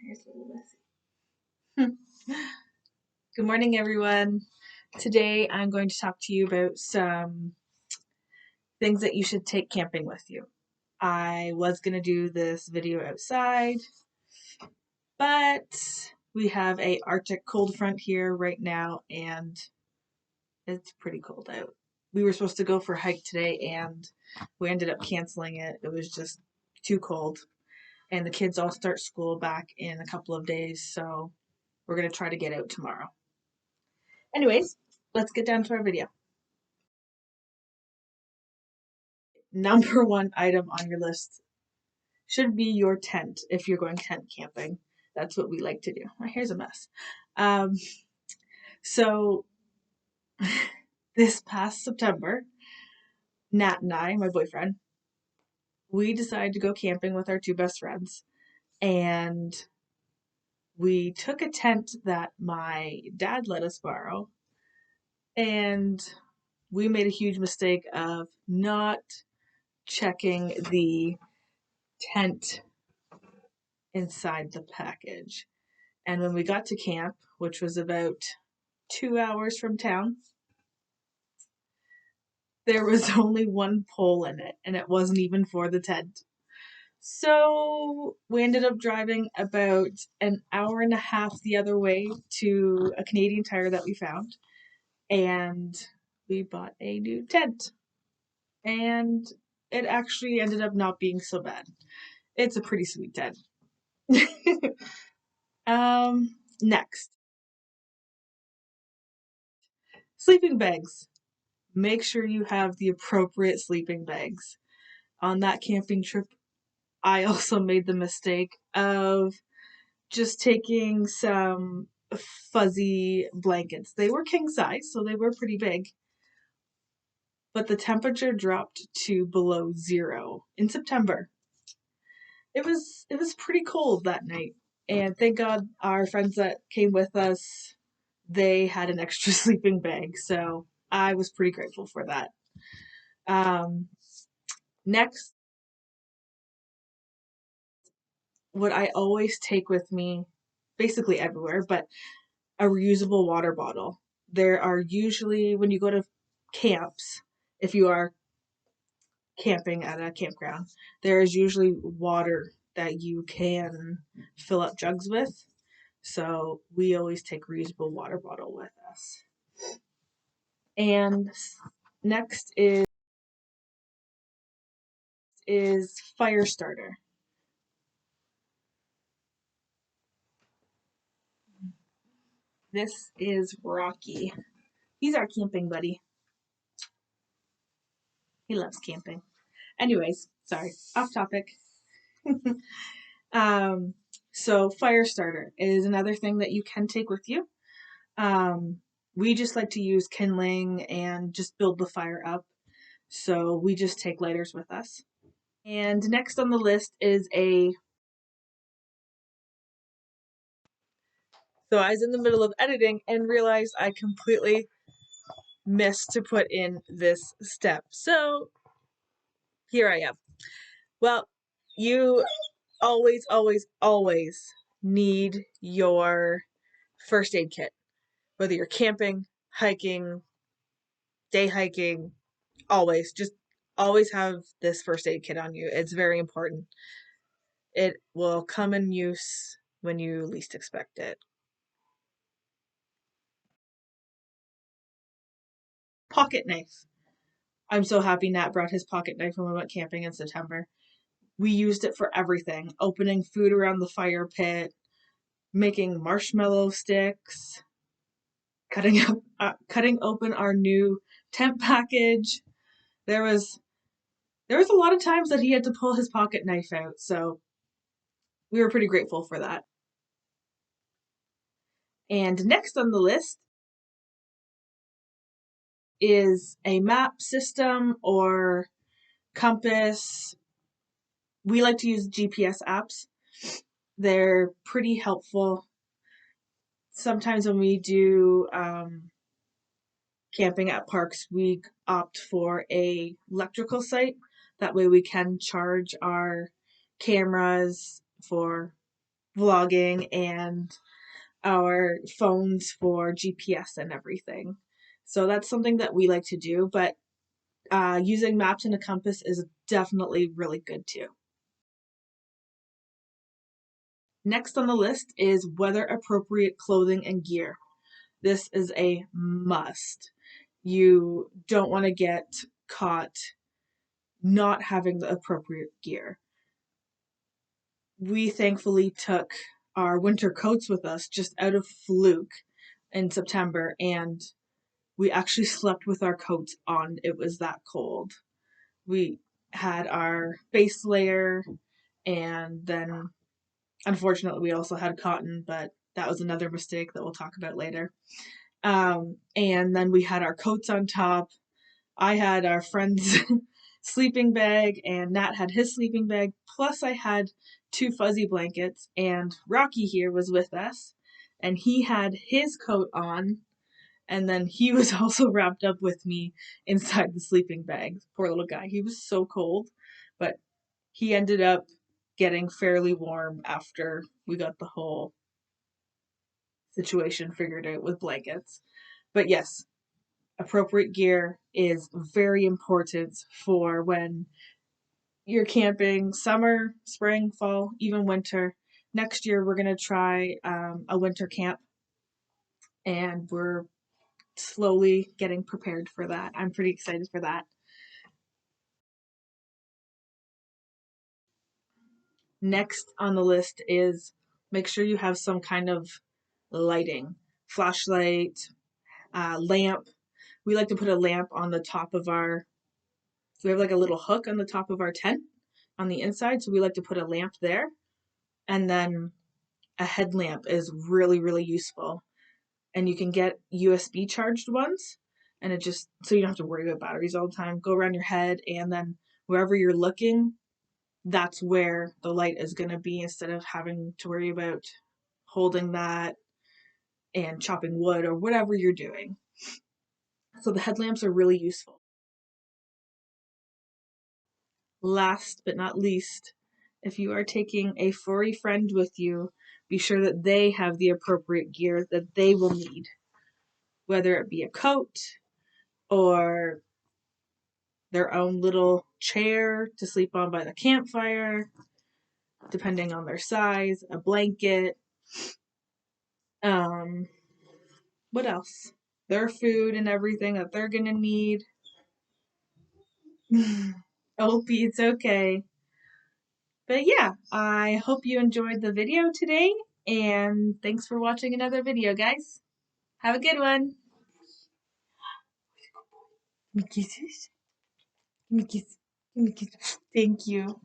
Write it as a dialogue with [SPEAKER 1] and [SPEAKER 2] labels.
[SPEAKER 1] Here's a little messy. Good morning, everyone. Today I'm going to talk to you about some things that you should take camping with you. I was going to do this video outside, but we have a Arctic cold front here right now and it's pretty cold out. We were supposed to go for a hike today and we ended up canceling it. It was just too cold. And the kids all start school back in a couple of days, so we're going to try to get out tomorrow. Anyways, let's get down to our video. Number one item on your list should be your tent if you're going tent camping. That's what we like to do. My hair's a mess. So this past September, Nat and I, my boyfriend, we decided to go camping with our two best friends. And we took a tent that my dad let us borrow. And we made a huge mistake of not checking the tent inside the package. And when we got to camp, which was about 2 hours from town, there was only one pole in it, and it wasn't even for the tent. So we ended up driving about an hour and a half the other way to a Canadian Tire that we found, and we bought a new tent. And it actually ended up not being so bad. It's a pretty sweet tent. Next. Sleeping bags. Make sure you have the appropriate sleeping bags. On that camping trip, I also made the mistake of just taking some fuzzy blankets. They were king size, so they were pretty big. But the temperature dropped to below 0 in September. It was pretty cold that night. And thank God our friends that came with us, they had an extra sleeping bag. So I was pretty grateful for that. Next, what I always take with me, basically everywhere, but a reusable water bottle. There are usually, when you go to camps, if you are camping at a campground, there is usually water that you can fill up jugs with. So we always take a reusable water bottle with us. And next is fire starter. This is Rocky. He's our camping buddy. He loves camping. Anyways, sorry, off topic. So fire starter is another thing that you can take with you. We just like to use kindling and just build the fire up. So we just take lighters with us. And next on the list is so I was in the middle of editing and realized I completely missed to put in this step. So here I am. Well, you always, always, always need your first aid kit. Whether you're camping, hiking, day hiking, just always have this first aid kit on you. It's very important. It will come in use when you least expect it. Pocket knife. I'm so happy Nat brought his pocket knife when we went camping in September. We used it for everything. Opening food around the fire pit, making marshmallow sticks, cutting open our new tent package. There was a lot of times that he had to pull his pocket knife out, so we were pretty grateful for that. And next on the list is a map system or compass. We like to use GPS apps. They're pretty helpful. Sometimes when we do camping at parks, we opt for a electrical site. That way we can charge our cameras for vlogging and our phones for GPS and everything. So that's something that we like to do, but using maps and a compass is definitely really good too. Next on the list is weather appropriate clothing and gear. This is a must. You don't want to get caught not having the appropriate gear. We thankfully took our winter coats with us just out of fluke in September, and we actually slept with our coats on. It was that cold. We had our base layer, and then unfortunately we also had cotton, but that was another mistake that we'll talk about later. And then we had our coats on top. I had our friend's sleeping bag, and Nat had his sleeping bag. Plus, I had 2 fuzzy blankets, and Rocky here was with us, and he had his coat on, and then he was also wrapped up with me inside the sleeping bag. Poor little guy. He was so cold, but he ended up getting fairly warm after we got the whole situation figured out with blankets. But yes, appropriate gear is very important for when you're camping summer, spring, fall, even winter. Next year, we're going to try a winter camp, and we're slowly getting prepared for that. I'm pretty excited for that. Next on the list is make sure you have some kind of lighting, flashlight, lamp. We like to put a lamp on the top of our, so we have like a little hook on the top of our tent on the inside. So we like to put a lamp there. And then a headlamp is really, really useful. And you can get USB charged ones. And it just, so you don't have to worry about batteries all the time. Go around your head, and then wherever you're looking, that's where the light is going to be instead of having to worry about holding that and chopping wood or whatever you're doing. So the headlamps are really useful. Last but not least, if you are taking a furry friend with you, be sure that they have the appropriate gear that they will need, whether it be a coat or their own little chair to sleep on by the campfire, depending on their size, a blanket, um, what else? Their food and everything that they're gonna need. Opie, it's okay. But yeah, I hope you enjoyed the video today, and thanks for watching another video, guys. Have a good one. Give me kisses. Give me kisses. Give me kisses. Thank you.